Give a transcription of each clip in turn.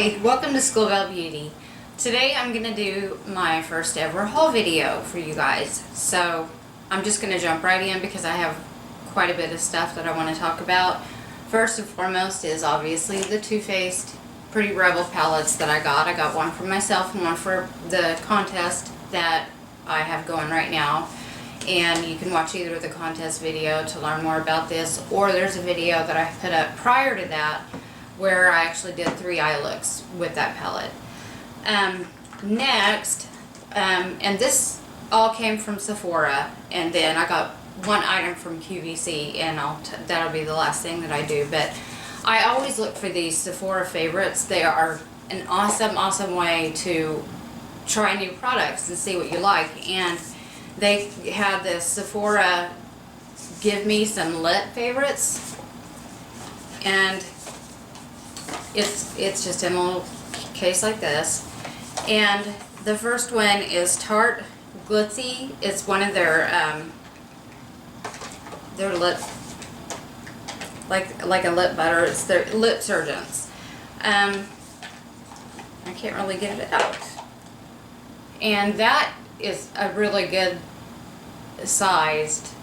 Hi, welcome to School Bell Beauty. Today I'm going to do my first ever haul video for you guys. So I'm just going to jump right in because I have quite a bit of stuff that I want to talk about. First and foremost is obviously the Too Faced Pretty Rebel palettes that I got. I got one for myself and one for the contest that I have going right now. And you can watch either the contest video to learn more about this, or there's a video that I put up prior to that where I actually did 3 eye looks with that palette. Next, and this all came from Sephora, and then I got one item from QVC, and that'll be the last thing that I do. But I always look for these Sephora favorites. They are an awesome way to try new products and see what you like. And they had this Sephora Give Me Some Lip favorites, and it's just in a little case like this. And the first one is Tarte Glitzy. It's one of their lip, like a lip butter. It's their lip surgeons. I can't really get it out. And that is a really good sized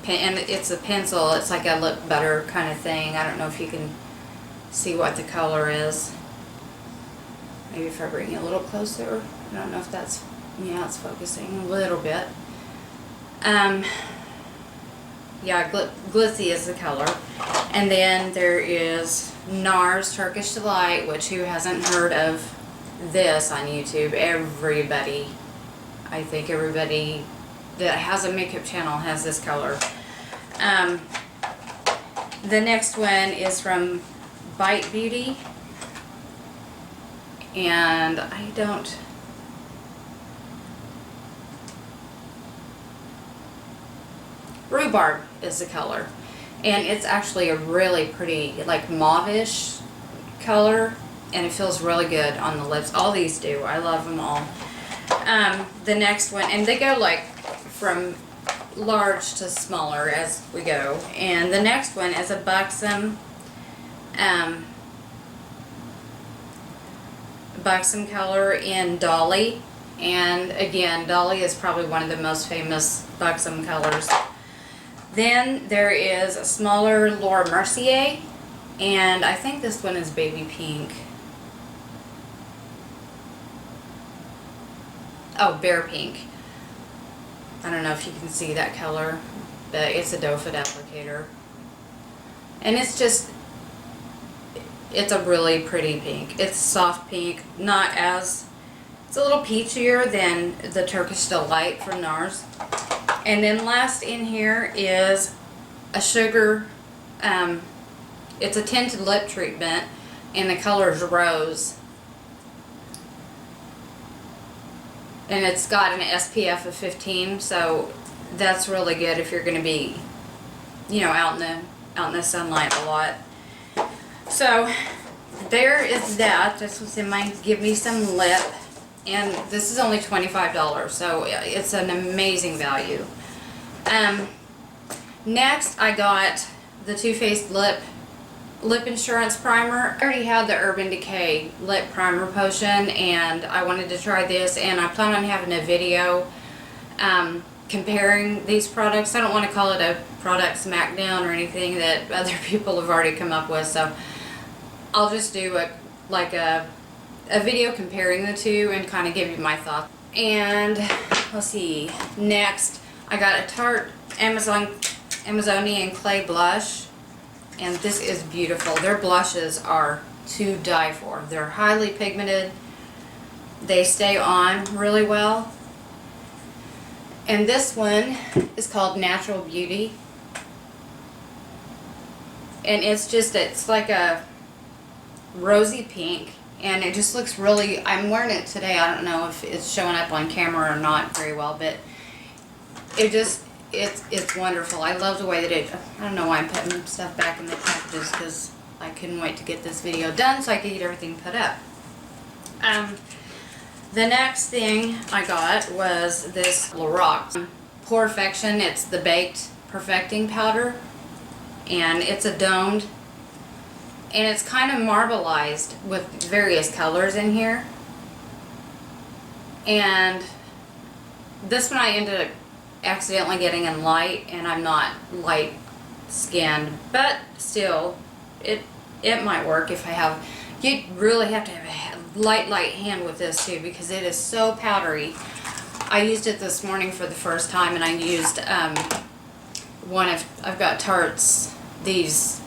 pen, and it's a pencil. It's like a lip butter kind of thing. I don't know if you can see what the color is. Maybe if I bring it a little closer. I don't know if that's, yeah, it's focusing a little bit. Yeah, Glitzy is the color. And then there is NARS Turkish Delight, which who hasn't heard of this on YouTube? Everybody, I think everybody that has a makeup channel has this color. The next one is from Bite Beauty, and I don't, Rhubarb is the color, and it's actually a really pretty, like, mauve-ish color, and it feels really good on the lips. All these do. I love them all. The next one, and they go like from large to smaller as we go. And the next one is a buxom color in Dolly. And again, Dolly is probably one of the most famous buxom colors. Then there is a smaller Laura Mercier, and I think this one is baby pink. Oh, Bear Pink. I don't know if you can see that color, but it's a doe foot applicator. And it's just, it's a really pretty pink. It's soft pink, not as, it's a little peachier than the Turkish Delight from NARS. And then last in here is a sugar, it's a tinted lip treatment, and the color is Rose. And it's got an SPF of 15, so that's really good if you're going to be, you know, out in the sunlight a lot. So there is that. This was in my Give Me Some Lip, and this is only $25, so it's an amazing value. Next, I got the Too Faced Lip Insurance Primer. I already had the Urban Decay Lip Primer Potion, and I wanted to try this, and I plan on having a video comparing these products. I don't want to call it a product smackdown or anything that other people have already come up with, so I'll just do a video comparing the two and kind of give you my thoughts. And let's see, next I got a Tarte Amazonian Clay Blush. And this is beautiful. Their blushes are to die for. They're highly pigmented. They stay on really well. And this one is called Natural Beauty. And it's like a rosy pink. And it just looks really, I'm wearing it today. I don't know if it's showing up on camera or not very well, but it just, it's wonderful. I love the way that it, I don't know why I'm putting stuff back in the packages, because I couldn't wait to get this video done so I could get everything put up. The next thing I got was this Lorac POREfection. It's the Baked Perfecting Powder, and it's a domed, and it's kind of marbleized with various colors in here. And this one I ended up accidentally getting in light, and I'm not light skinned, but still it might work if I have. You really have to have a light hand with this too, because it is so powdery. I used it this morning for the first time, and I used I've got Tarte's, these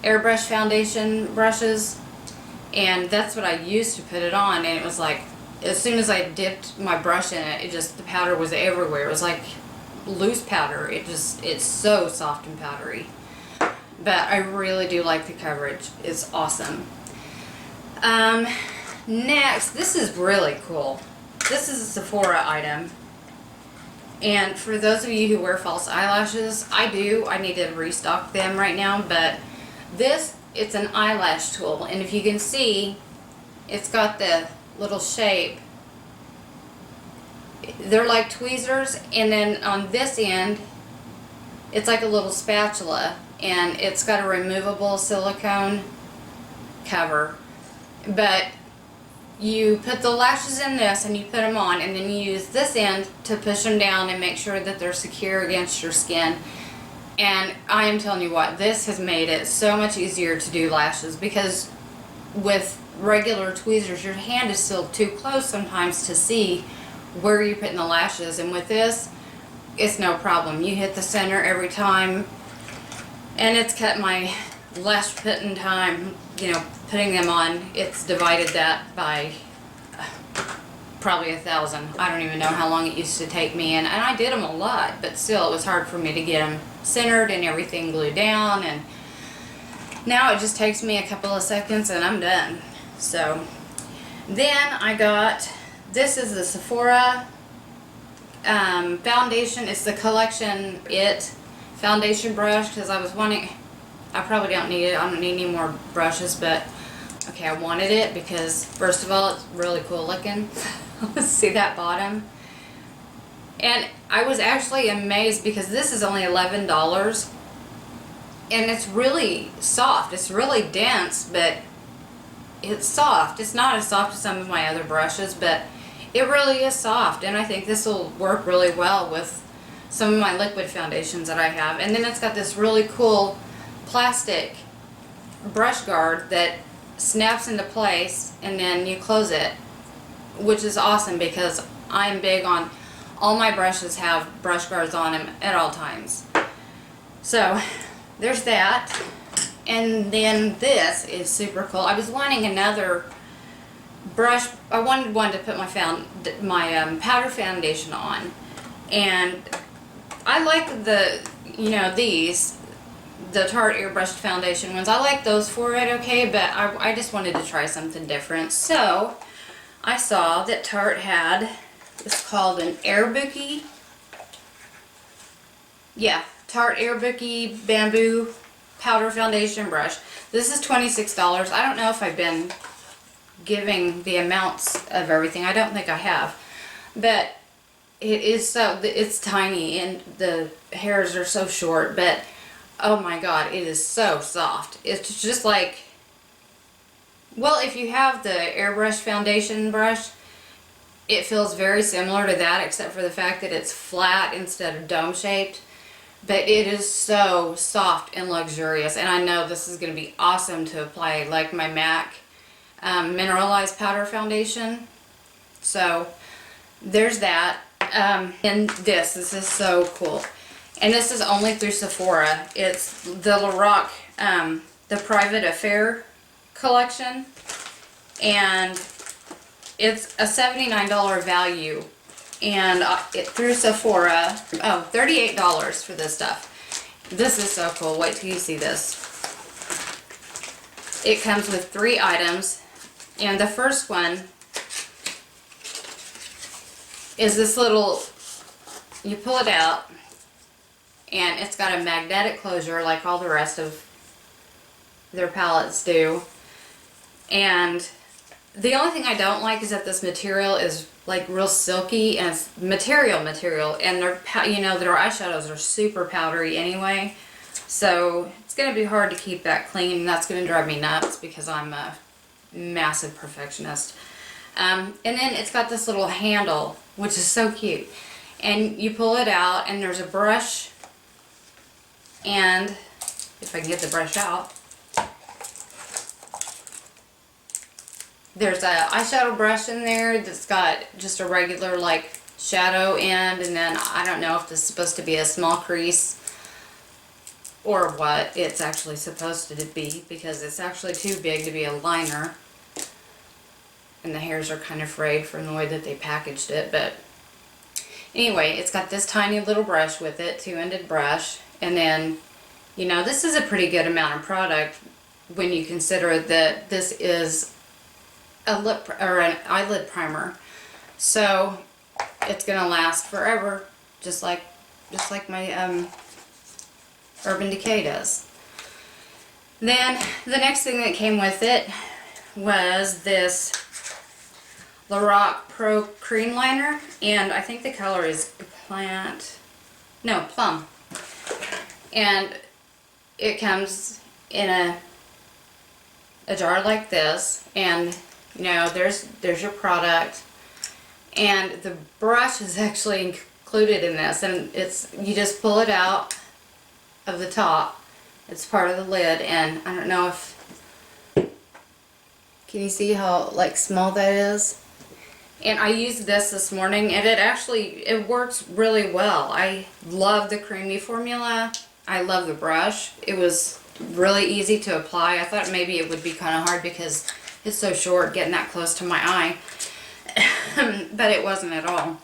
airbrush foundation brushes, and that's what I used to put it on, and it was like, as soon as I dipped my brush in it, the powder was everywhere. It was like loose powder. It's so soft and powdery. But I really do like the coverage. It's awesome. Next, this is really cool. This is a Sephora item. And for those of you who wear false eyelashes, I do. I need to restock them right now. But it's an eyelash tool. And if you can see, it's got the little shape. They're like tweezers, and then on this end it's like a little spatula, and it's got a removable silicone cover. But you put the lashes in this and you put them on, and then you use this end to push them down and make sure that they're secure against your skin. And I am telling you what, this has made it so much easier to do lashes, because with regular tweezers your hand is still too close sometimes to see where you're putting the lashes, and with this it's no problem. You hit the center every time, and it's cut my lash putting time, putting them on. It's divided that by probably 1,000. I don't even know how long it used to take me, and I did them a lot, but still it was hard for me to get them centered and everything glued down, and now it just takes me a couple of seconds and I'm done. So then I got, this is the Sephora foundation. It's the Collection IT foundation brush, because I was wanting, I probably don't need it. I don't need any more brushes, but okay, I wanted it because first of all, it's really cool looking. See that bottom? And I was actually amazed because this is only $11, and it's really soft. It's really dense, but it's soft. It's not as soft as some of my other brushes, but it really is soft, and I think this will work really well with some of my liquid foundations that I have. And then it's got this really cool plastic brush guard that snaps into place, and then you close it, which is awesome because I'm big on, all my brushes have brush guards on them at all times. So there's that. And then this is super cool. I was wanting another brush. I wanted one to put my powder foundation on, and I like the the Tarte airbrushed foundation ones. I like those for it, okay, but I just wanted to try something different. So I saw that Tarte had, it's called an Airbuki. Yeah, Tarte Airbuki bamboo powder foundation brush. This is $26. I don't know if I've been giving the amounts of everything. I don't think I have, but it is so, it's tiny and the hairs are so short, but oh my god, it is so soft. It's just like, well, if you have the airbrush foundation brush, it feels very similar to that, except for the fact that it's flat instead of dome shaped. But it is so soft and luxurious, and I know this is going to be awesome to apply like my MAC mineralized powder foundation. So there's that. And this is so cool, and this is only through Sephora. It's the Lorac, the Private Affair collection, and it's a $79 value. And through Sephora, oh, $38 for this stuff. This is so cool. Wait till you see this. It comes with 3 items, and the first one is this little, you pull it out, and it's got a magnetic closure like all the rest of their palettes do. And the only thing I don't like is that this material is like real silky, and it's material, and their eyeshadows are super powdery anyway, so it's going to be hard to keep that clean, and that's going to drive me nuts because I'm a massive perfectionist. And then it's got this little handle, which is so cute. And you pull it out, and there's a brush, and if I can get the brush out, there's a eyeshadow brush in there that's got just a regular like shadow end, and then I don't know if this is supposed to be a small crease or what it's actually supposed to be, because it's actually too big to be a liner, and the hairs are kind of frayed from the way that they packaged it. But anyway, it's got this tiny little brush with it, two-ended brush, and then, you know, this is a pretty good amount of product when you consider that this is a lip or an eyelid primer, so it's gonna last forever, just like my Urban Decay does. Then the next thing that came with it was this Lorac Pro Cream Liner, and I think the color is Plum. And it comes in a jar like this, and you know, there's your product, and the brush is actually included in this, and you just pull it out of the top. It's part of the lid, and I don't know if, can you see how like small that is? And I used this morning, and it works really well. I love the creamy formula. I love the brush. It was really easy to apply. I thought maybe it would be kind of hard because it's so short getting that close to my eye, but it wasn't at all.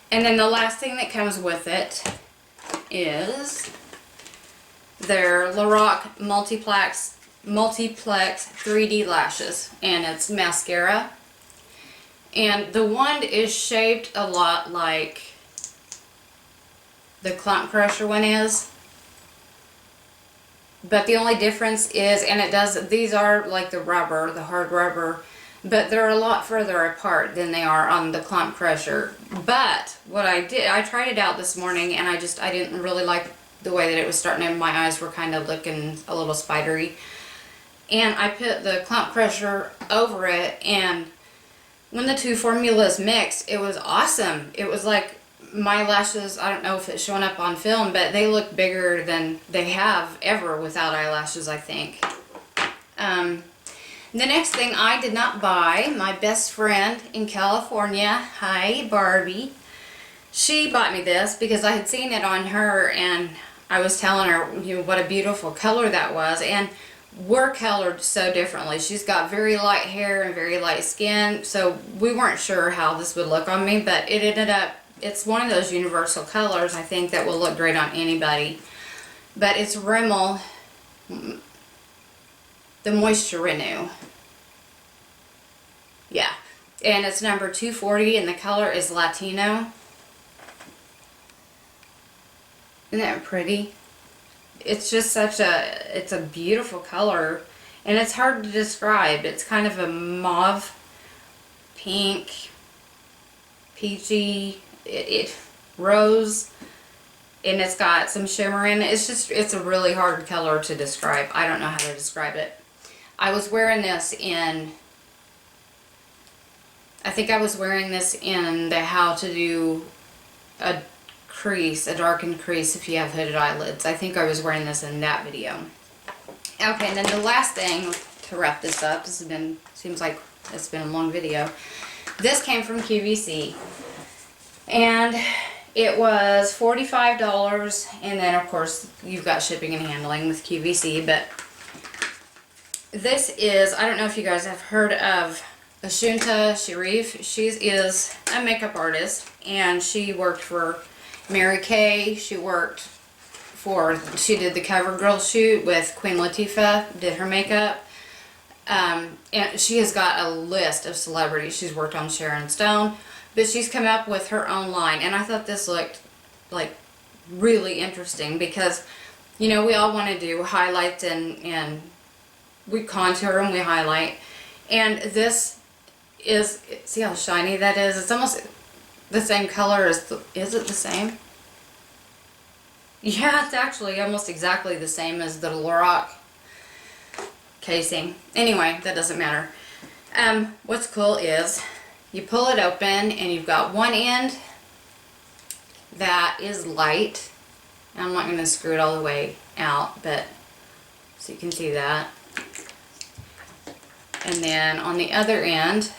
And then the last thing that comes with it is their Lorac Multiplex 3D lashes, and it's mascara. And the wand is shaped a lot like the Clump Crusher one is. But the only difference is, and these are like the rubber, the hard rubber, but they're a lot further apart than they are on the Clump Crusher. But what I did, I tried it out this morning, and I didn't really like the way that it was starting, and my eyes were kind of looking a little spidery. And I put the Clump Crusher over it, and when the two formulas mixed, it was awesome. It was like my lashes, I don't know if it's showing up on film, but they look bigger than they have ever without eyelashes, I think. The next thing I did not buy, my best friend in California, hi Barbie, she bought me this because I had seen it on her, and I was telling her, you know, what a beautiful color that was, and we're colored so differently. She's got very light hair and very light skin, so we weren't sure how this would look on me, but it ended up, it's one of those universal colors, I think, that will look great on anybody. But it's Rimmel, the Moisture Renew. Yeah. And it's number 240, and the color is Latino. Isn't that pretty? It's just it's a beautiful color, and it's hard to describe. It's kind of a mauve, pink, peachy, rose, and it's got some shimmer in it. It's a really hard color to describe. I don't know how to describe it. I was wearing this in, I think I was wearing this in the how to do a crease, a darkened crease if you have hooded eyelids. I think I was wearing this in that video. Okay, and then the last thing to wrap this up, this has been, seems like it's been a long video. This came from QVC, and it was $45, and then of course you've got shipping and handling with QVC. But this is, I don't know if you guys have heard of Ashunta Sharif. She is a makeup artist, and she worked for Mary Kay. She did the CoverGirl shoot with Queen Latifah, did her makeup. And she has got a list of celebrities. She's worked on Sharon Stone, but she's come up with her own line. And I thought this looked like really interesting because, you know, we all want to do highlights, and we contour and we highlight. And this is, see how shiny that is? It's almost the same color as is it the same? Yeah, it's actually almost exactly the same as the Lorac casing. Anyway, that doesn't matter. What's cool is you pull it open and you've got one end that is light. I'm not going to screw it all the way out, but so you can see that. And then on the other end,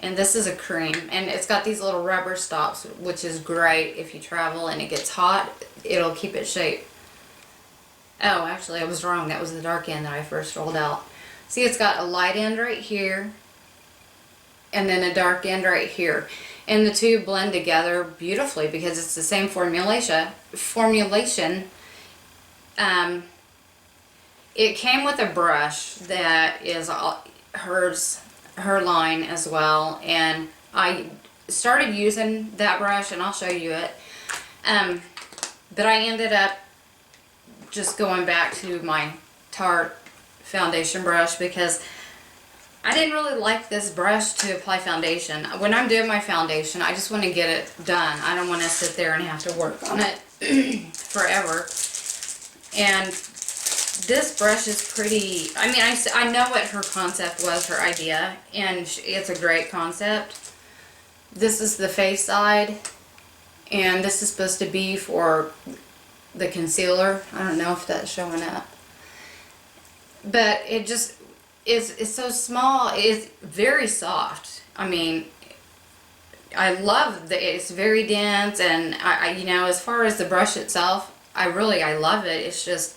and this is a cream, and it's got these little rubber stops, which is great if you travel and it gets hot, it'll keep its shape. Oh, actually I was wrong, that was the dark end that I first rolled out. See, it's got a light end right here, and then a dark end right here. And the two blend together beautifully because it's the same formulation. It came with a brush that is her line as well, and I started using that brush, and I'll show you it. But I ended up just going back to my Tarte foundation brush because I didn't really like this brush to apply foundation. When I'm doing my foundation, I just want to get it done. I don't want to sit there and have to work on it forever. And this brush is pretty, I mean, I know what her concept was, her idea, and it's a great concept. This is the face side, and this is supposed to be for the concealer. I don't know if that's showing up. But it just, it's so small, it's very soft. I mean, I love it's very dense, and I you know, as far as the brush itself, I love it. It's just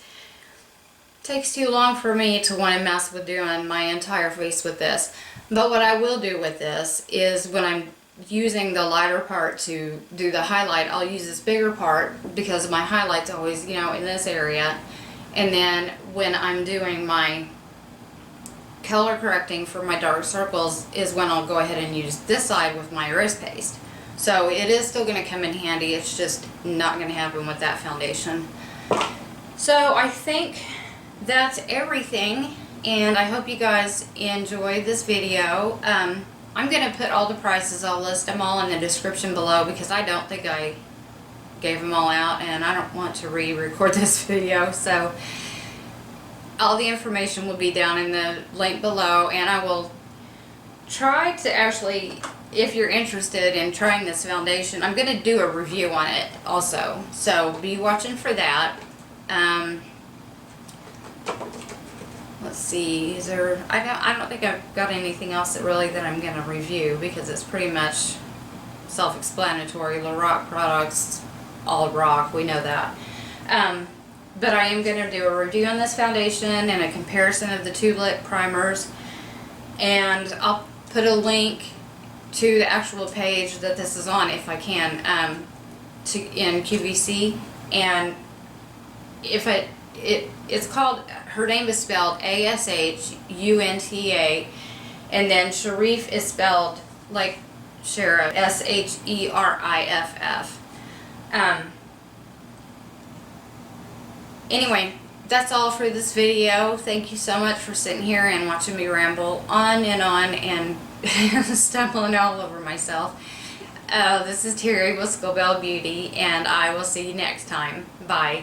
takes too long for me to want to mess with doing my entire face with this. But what I will do with this is when I'm using the lighter part to do the highlight, I'll use this bigger part because my highlight's always, you know, in this area. And then when I'm doing my color correcting for my dark circles is when I'll go ahead and use this side with my erase paste. So it is still going to come in handy, it's just not going to happen with that foundation. So I think that's everything, and I hope you guys enjoyed this video. I'm going to put all the prices, I'll list them all in the description below because I don't think I gave them all out, and I don't want to re-record this video, so all the information will be down in the link below, and I will try to actually, if you're interested in trying this foundation, I'm going to do a review on it also, so be watching for that. Let's see, is there, I don't think I've got anything else that I'm going to review because it's pretty much self-explanatory. Lorac products, all rock, we know that. But I am going to do a review on this foundation and a comparison of the two lip primers, and I'll put a link to the actual page that this is on if I can, in QVC, and if it's called, her name is spelled Ashunta, and then Sharif is spelled like Sheriff, Sheriff. Anyway, that's all for this video. Thank you so much for sitting here and watching me ramble on and stumbling all over myself. This is Terry with Skullbell Beauty, and I will see you next time. Bye.